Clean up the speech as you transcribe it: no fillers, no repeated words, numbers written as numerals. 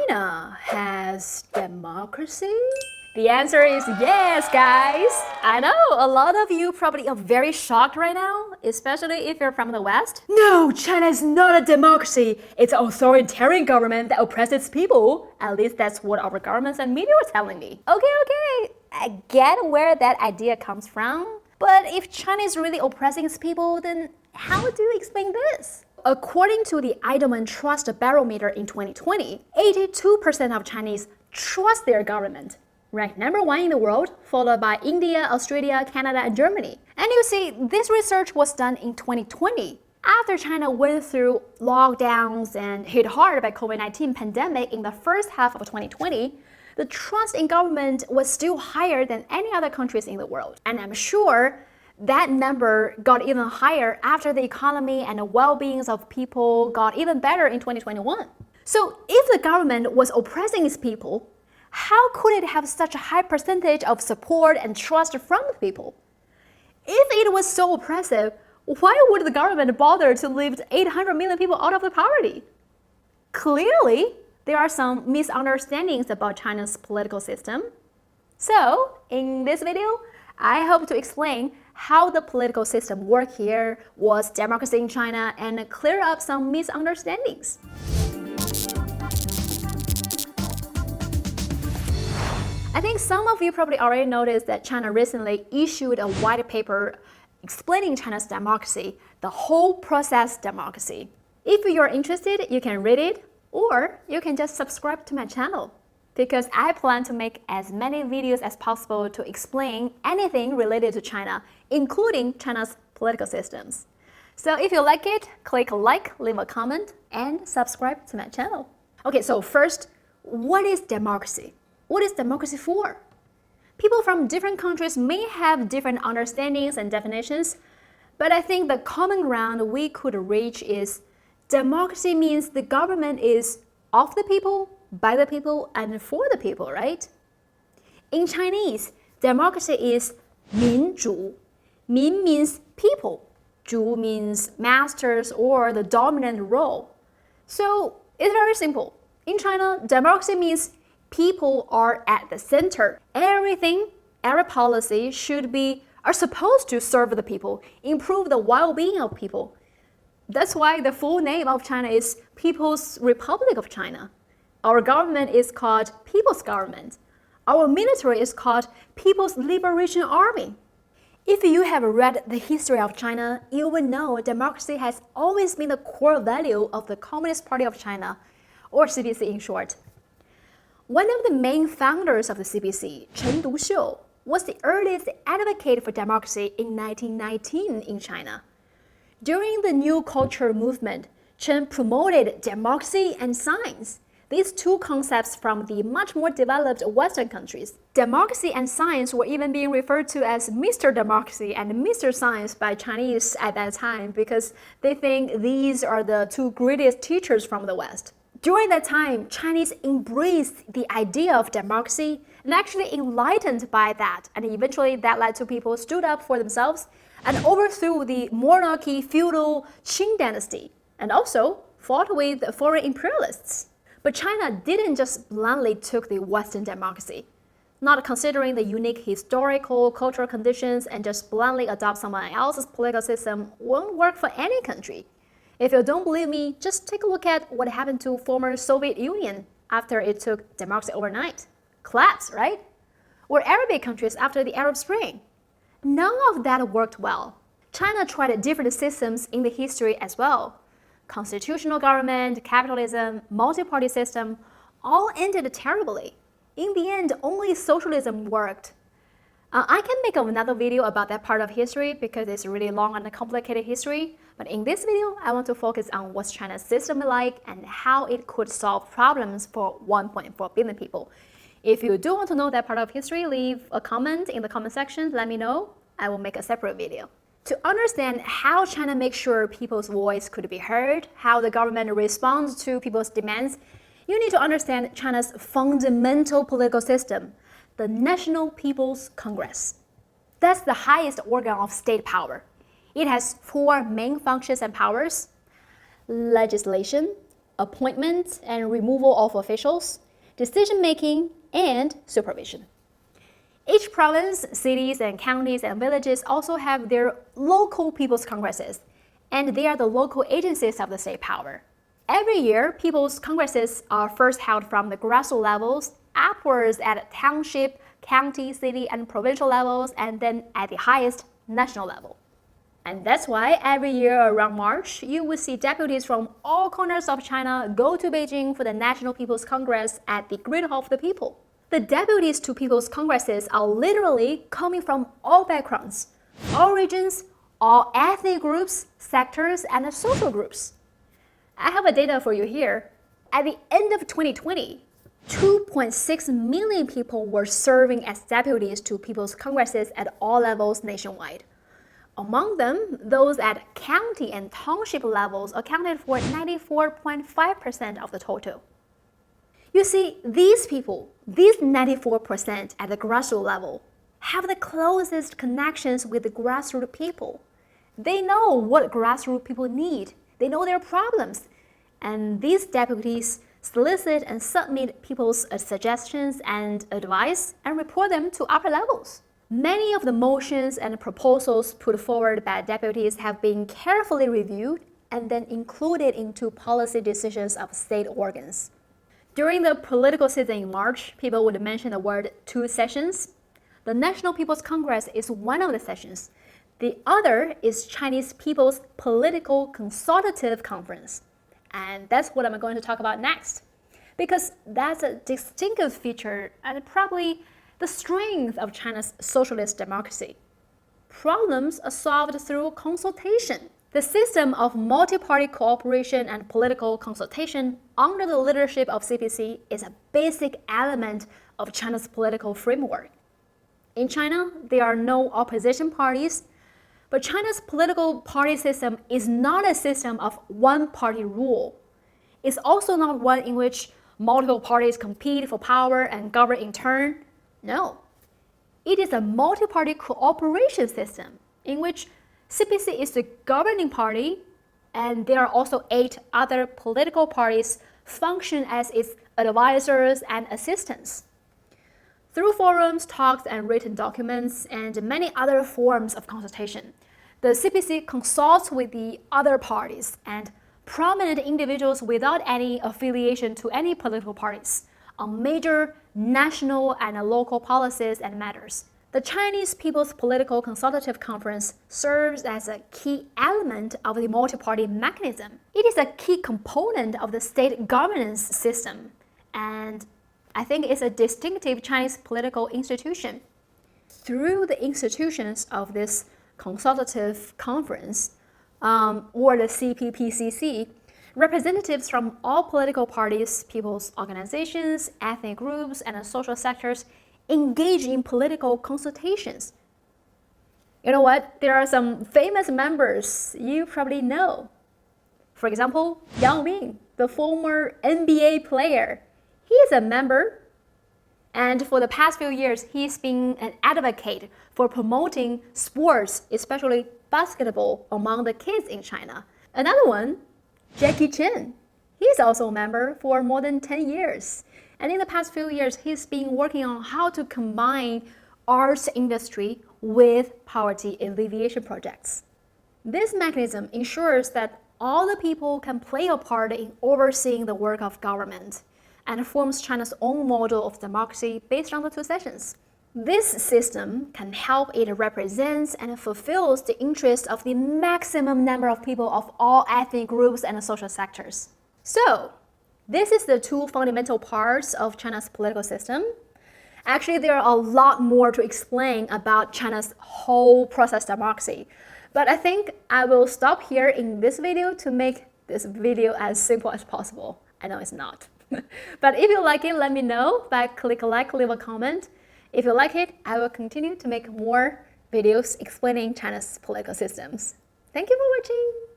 China has democracy? The answer is yes, guys. I know a lot of you probably are very shocked right now, especially if you're from the West. No, China is not a democracy. It's an authoritarian government that oppresses people. At least that's what our governments and media are telling me. Okay, I get where that idea comes from. But if China is really oppressing its people, then how do you explain this? According to the Edelman Trust Barometer in 2020, 82% of Chinese trust their government, ranked number 1 in the world, followed by India, Australia, Canada, and Germany. And you see, this research was done in 2020, after China went through lockdowns and hit hard by COVID-19 pandemic in the first half of 2020. The trust in government was still higher than any other countries in the world. And I'm sure that number got even higher after the economy and the well-being of people got even better in 2021. So if the government was oppressing its people, how could it have such a high percentage of support and trust from the people? If it was so oppressive, why would the government bother to lift 800 million people out of the poverty? Clearly, there are some misunderstandings about China's political system. So, in this video, I hope to explain how the political system works here, what's democracy in China, and clear up some misunderstandings. I think some of you probably already noticed that China recently issued a white paper explaining China's democracy, the whole process democracy. If you're interested, you can read it, or you can just subscribe to my channel, because I plan to make as many videos as possible to explain anything related to China, including China's political systems. So if you like it, click like, leave a comment, and subscribe to my channel. Okay, so first, what is democracy? What is democracy for? People from different countries may have different understandings and definitions, but I think the common ground we could reach is democracy means the government is of the people, by the people, and for the people, right? In Chinese, democracy is 民主. Min means people. 主 means masters or the dominant role. So it's very simple. In China, democracy means people are at the center. Everything, every policy are supposed to serve the people, improve the well-being of people. That's why the full name of China is People's Republic of China. Our government is called People's Government. Our military is called People's Liberation Army. If you have read the history of China, you will know democracy has always been the core value of the Communist Party of China, or CPC in short. One of the main founders of the CPC, Chen Duxiu, was the earliest advocate for democracy in 1919 in China. During the New Culture movement, Chen promoted democracy and science, these two concepts from the much more developed Western countries. Democracy and science were even being referred to as Mr. Democracy and Mr. Science by Chinese at that time because they think these are the two greatest teachers from the West. During that time, Chinese embraced the idea of democracy and actually enlightened by that, and eventually that led to people stood up for themselves and overthrew the monarchy feudal Qing dynasty, and also fought with foreign imperialists. But China didn't just bluntly took the Western democracy, not considering the unique historical, cultural conditions, and just bluntly adopt someone else's political system won't work for any country. If you don't believe me, just take a look at what happened to former Soviet Union after it took democracy overnight. Collapse, right? Or Arabic countries after the Arab Spring. None of that worked well. China tried different systems in the history as well. Constitutional government, capitalism, multi-party system, all ended terribly. In the end, only socialism worked. I can make another video about that part of history because it's really long and complicated history. But in this video, I want to focus on what's China's system like and how it could solve problems for 1.4 billion people. If you do want to know that part of history, leave a comment in the comment section. Let me know. I will make a separate video. To understand how China makes sure people's voice could be heard, how the government responds to people's demands, you need to understand China's fundamental political system, the National People's Congress. That's the highest organ of state power. It has 4 main functions and powers: legislation, appointment and removal of officials, decision-making, and supervision. Each province, cities, and counties and villages also have their local people's congresses, and they are the local agencies of the state power. Every year, people's congresses are first held from the grassroots levels, upwards at township, county, city, and provincial levels, and then at the highest national level. And that's why every year around March, you will see deputies from all corners of China go to Beijing for the National People's Congress at the Great Hall of the People. The deputies to people's congresses are literally coming from all backgrounds, all regions, all ethnic groups, sectors, and social groups. I have a data for you here. At the end of 2020, 2.6 million people were serving as deputies to people's congresses at all levels nationwide. Among them, those at county and township levels accounted for 94.5% of the total. You see, these people, these 94% at the grassroots level, have the closest connections with the grassroots people. They know what grassroots people need. They know their problems. And these deputies solicit and submit people's suggestions and advice and report them to upper levels. Many of the motions and proposals put forward by deputies have been carefully reviewed and then included into policy decisions of state organs. During the political season in March, people would mention the word 2 sessions. The National People's Congress is one of the sessions. The other is Chinese People's Political Consultative Conference. And that's what I'm going to talk about next, because that's a distinctive feature and probably the strength of China's socialist democracy. Problems are solved through consultation. The system of multi-party cooperation and political consultation under the leadership of CPC is a basic element of China's political framework. In China, there are no opposition parties, but China's political party system is not a system of one-party rule. It's also not one in which multiple parties compete for power and govern in turn. No. It is a multi-party cooperation system in which CPC is the governing party, and there are also 8 other political parties function as its advisors and assistants. Through forums, talks, and written documents, and many other forms of consultation, the CPC consults with the other parties and prominent individuals without any affiliation to any political parties on major national and local policies and matters. The Chinese People's Political Consultative Conference serves as a key element of the multi-party mechanism. It is a key component of the state governance system, and I think it's a distinctive Chinese political institution. Through the institutions of this consultative conference, or the CPPCC, representatives from all political parties, people's organizations, ethnic groups, and social sectors engage in political consultations. You know what? There are some famous members you probably know. For example, Yang Ming, the former NBA player. He is a member, and for the past few years, he's been an advocate for promoting sports, especially basketball, among the kids in China. Another one, Jackie Chan. He's also a member for more than 10 years. And in the past few years, he's been working on how to combine arts industry with poverty alleviation projects. This mechanism ensures that all the people can play a part in overseeing the work of government and forms China's own model of democracy based on the 2 sessions. This system can help it represents and fulfills the interests of the maximum number of people of all ethnic groups and social sectors. So, this is the 2 fundamental parts of China's political system. Actually, there are a lot more to explain about China's whole process democracy, but I think I will stop here in this video to make this video as simple as possible. I know it's not. But if you like it, let me know by click like, leave a comment. If you like it, I will continue to make more videos explaining China's political systems. Thank you for watching.